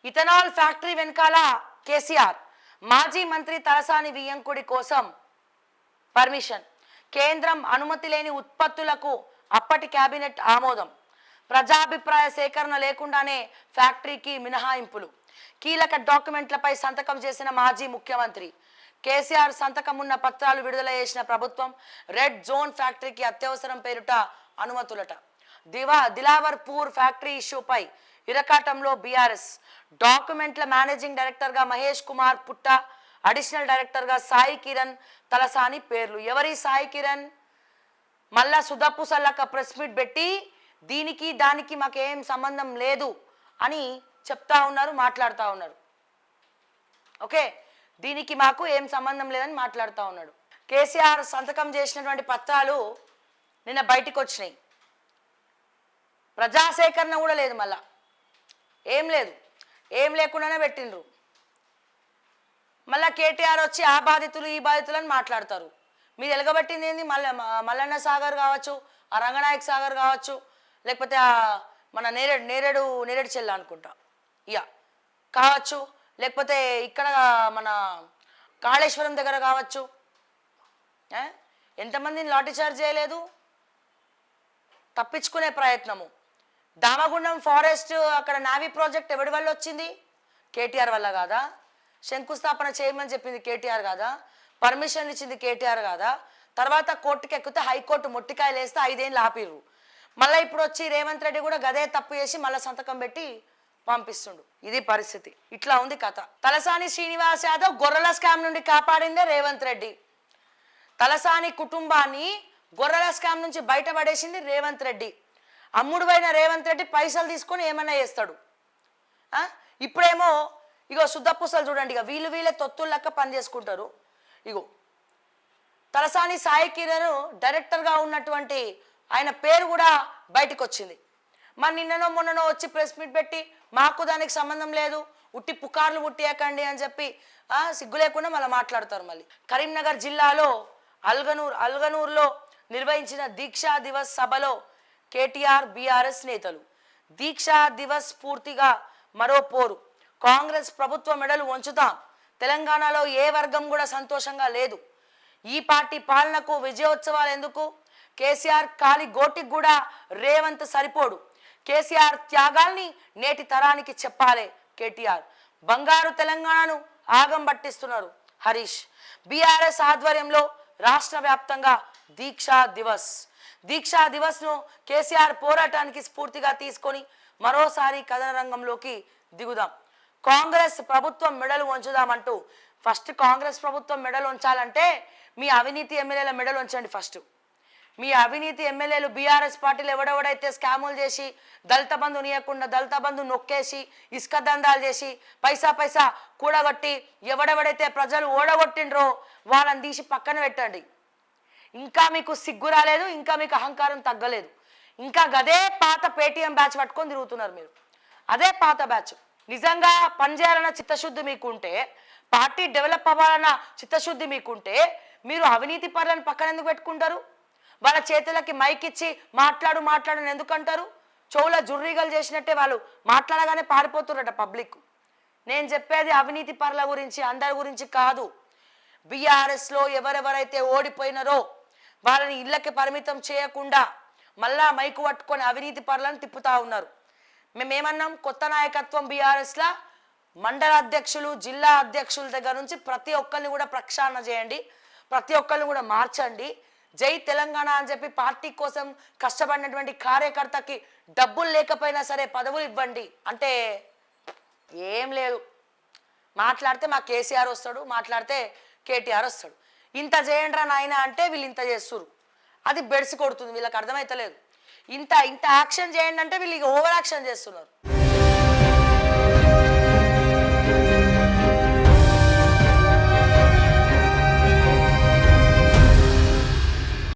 Ethanol factory వెనకాల కేసీఆర్, మాజీ మంత్రి తలసాని వియ్యంకుడి కోసం పర్మిషన్, కేంద్రం అనుమతి లేని ఉత్పత్తులకు అప్పటి కేబినెట్ ఆమోదం, ప్రజాభిప్రాయ సేకరణ లేకుండానే ఫ్యాక్టరీకి మినహాయింపులు, కీలక డాక్యుమెంట్లపై సంతకం చేసిన మాజీ ముఖ్యమంత్రి కేసీఆర్ సంతకం ఉన్న పత్రాలు విడుదల చేసిన ప్రభుత్వం, రెడ్ జోన్ ఫ్యాక్టరీకి అత్యవసరం పేరుట అనుమతులట, దిలావర్ పూర్ ఫ్యాక్టరీ ఇష్యూపై ఇరకాటంలో బీఆర్ఎస్, డాక్యుమెంట్ల మేనేజింగ్ డైరెక్టర్గా మహేష్ కుమార్ పుట్ట, అడిషనల్ డైరెక్టర్గా సాయి కిరణ్ తలసాని పేర్లు. ఎవరి సాయి కిరణ్? మళ్ళా సుధప్పు సల్లక్క ప్రెస్ మీట్ పెట్టి దీనికి దానికి మాకేం సంబంధం లేదు అని చెప్తా ఉన్నారు, మాట్లాడుతూ ఉన్నారు. ఓకే, దీనికి మాకు ఏం సంబంధం లేదని మాట్లాడుతూ ఉన్నాడు. కేసీఆర్ సంతకం చేసినటువంటి పత్రాలు నిన్న బయటికి వచ్చినాయి. ప్రజాసేకరణ కూడా లేదు, మళ్ళా ఏం లేదు, ఏం లేకుండానే పెట్టిండ్రు. మళ్ళా కేటీఆర్ వచ్చి ఆ బాధితులు ఈ బాధితులు అని మాట్లాడతారు. మీరు ఎలగబట్టింది ఏంది? మల్లన్న సాగర్ కావచ్చు, ఆ రంగనాయక్ సాగర్ కావచ్చు, లేకపోతే మన నేరేడు చెల్ల అనుకుంటా ఇక కావచ్చు, లేకపోతే ఇక్కడ మన కాళేశ్వరం దగ్గర కావచ్చు. ఎంతమందిని లాఠీచార్జ్ చేయలేదు? తప్పించుకునే ప్రయత్నము. దామగుండం ఫారెస్ట్ అక్కడ నావీ ప్రాజెక్ట్ ఎవరి వల్ల వచ్చింది? కేటీఆర్ వల్ల కాదా? శంకుస్థాపన చేయమని చెప్పింది కేటీఆర్ కాదా? పర్మిషన్ ఇచ్చింది కేటీఆర్ కాదా? తర్వాత కోర్టుకి ఎక్కితే హైకోర్టు మొట్టికాయలు వేస్తే 5 ఏళ్ళు ఆపిర్రు. మళ్ళీ ఇప్పుడు వచ్చి రేవంత్ రెడ్డి కూడా గదే తప్పు చేసి మళ్ళీ సంతకం పెట్టి పంపిస్తుండు. ఇది పరిస్థితి. ఇట్లా ఉంది కథ. తలసాని శ్రీనివాస్ యాదవ్ గొర్రెల స్కామ్ నుండి కాపాడిందే రేవంత్ రెడ్డి. తలసాని కుటుంబాన్ని గొర్రెల స్కామ్ నుంచి బయటపడేసింది రేవంత్ రెడ్డి. అమ్ముడువైన రేవంత్ రెడ్డి పైసలు తీసుకొని ఏమన్నా చేస్తాడు. ఇప్పుడేమో ఇగో శుద్ధపూసలు చూడండి, ఇక వీళ్ళే తొత్తులక్క పని చేసుకుంటారు. ఇగో తలసాని సాయి కిరణ్ డైరెక్టర్గా ఉన్నటువంటి ఆయన పేరు కూడా బయటకు వచ్చింది. మరి నిన్ననో మొన్ననో వచ్చి ప్రెస్ మీట్ పెట్టి మాకు దానికి సంబంధం లేదు, ఉట్టి పుకార్లు పుట్టియకండి అని చెప్పి సిగ్గు లేకుండా మళ్ళీ మాట్లాడతారు. మళ్ళీ కరీంనగర్ జిల్లాలో అల్గనూర్లో నిర్వహించిన దీక్షా దివస్ సభలో కేటీఆర్ బీఆర్ఎస్ నేతలు. దీక్షా దివస్ పూర్తిగా మరో పోరు, కాంగ్రెస్ ప్రభుత్వ మెడలు వంచుతాం, తెలంగాణలో ఏ వర్గం కూడా సంతోషంగా లేదు, ఈ పార్టీ పాలనకు విజయోత్సవాలు ఎందుకు, కేసీఆర్ కాలి గోటికి కూడా రేవంత్ సరిపోడు, కేసీఆర్ త్యాగాల్ని నేటి తరానికి చెప్పాలి కేటీఆర్, బంగారు తెలంగాణను ఆగం పట్టిస్తున్నారు హరీష్. బీఆర్ఎస్ ఆధ్వర్యంలో రాష్ట్ర వ్యాప్తంగా దీక్షా దివస్ను కేసీఆర్ పోరాటానికి స్ఫూర్తిగా తీసుకొని మరోసారి కథన రంగంలోకి దిగుదాం. కాంగ్రెస్ ప్రభుత్వం మెడలు వంచుదామంటూ ఫస్ట్ కాంగ్రెస్ ప్రభుత్వం మెడలు ఉంచాలంటే మీ అవినీతి ఎమ్మెల్యేల మెడలు ఉంచండి. ఫస్ట్ మీ అవినీతి ఎమ్మెల్యేలు బీఆర్ఎస్ పార్టీలు ఎవడెవడైతే స్కాములు చేసి దళిత బంధు నీయకుండా దళిత బంధు నొక్కేసి ఇసుక దందాలు చేసి పైసా కూడగొట్టి ఎవడెవడైతే ప్రజలు ఓడగొట్టిండ్రో వాళ్ళని తీసి పక్కన పెట్టండి. ఇంకా మీకు సిగ్గు రాలేదు, ఇంకా మీకు అహంకారం తగ్గలేదు, ఇంకా గదే పాత పేటీఎం బ్యాచ్ పట్టుకొని తిరుగుతున్నారు మీరు. అదే పాత బ్యాచ్. నిజంగా పనిచేయాలన్న చిత్తశుద్ధి మీకుంటే, పార్టీ డెవలప్ అవ్వాలన్న చిత్తశుద్ధి మీకుంటే మీరు అవినీతి పరులను పక్కన ఎందుకు పెట్టుకుంటారు? వాళ్ళ చేతులకి మైక్ ఇచ్చి మాట్లాడు ఎందుకంటారు? చెవుల జుర్రీగలు చేసినట్టే వాళ్ళు మాట్లాడగానే పారిపోతున్నట పబ్లిక్. నేను చెప్పేది అవినీతి పరుల గురించి, అందరి గురించి కాదు. బీఆర్ఎస్లో ఎవరెవరైతే ఓడిపోయినారో వాళ్ళని ఇళ్ళకి పరిమితం చేయకుండా మళ్ళా మైకు పట్టుకొని అవినీతి పరులను తిప్పుతా ఉన్నారు. మేమేమన్నాం, కొత్త నాయకత్వం బీఆర్ఎస్లా మండల అధ్యక్షులు, జిల్లా అధ్యక్షుల దగ్గర నుంచి ప్రతి ఒక్కరిని కూడా ప్రక్షాళన చేయండి, ప్రతి ఒక్కరిని కూడా మార్చండి. జై తెలంగాణ అని చెప్పి పార్టీ కోసం కష్టపడినటువంటి కార్యకర్తకి డబ్బులు లేకపోయినా సరే పదవులు ఇవ్వండి అంటే ఏం లేదు. మాట్లాడితే మా కేసీఆర్ వస్తాడు, మాట్లాడితే కేటీఆర్ వస్తాడు. ఇంత చేయండి రా నాయన అంటే వీళ్ళు ఇంత చేస్తున్నారు. అది బెడిసి కొడుతుంది, వీళ్ళకి అర్థమవుతలేదు. ఇంత యాక్షన్ చేయండి అంటే వీళ్ళు ఓవర్ యాక్షన్ చేస్తున్నారు.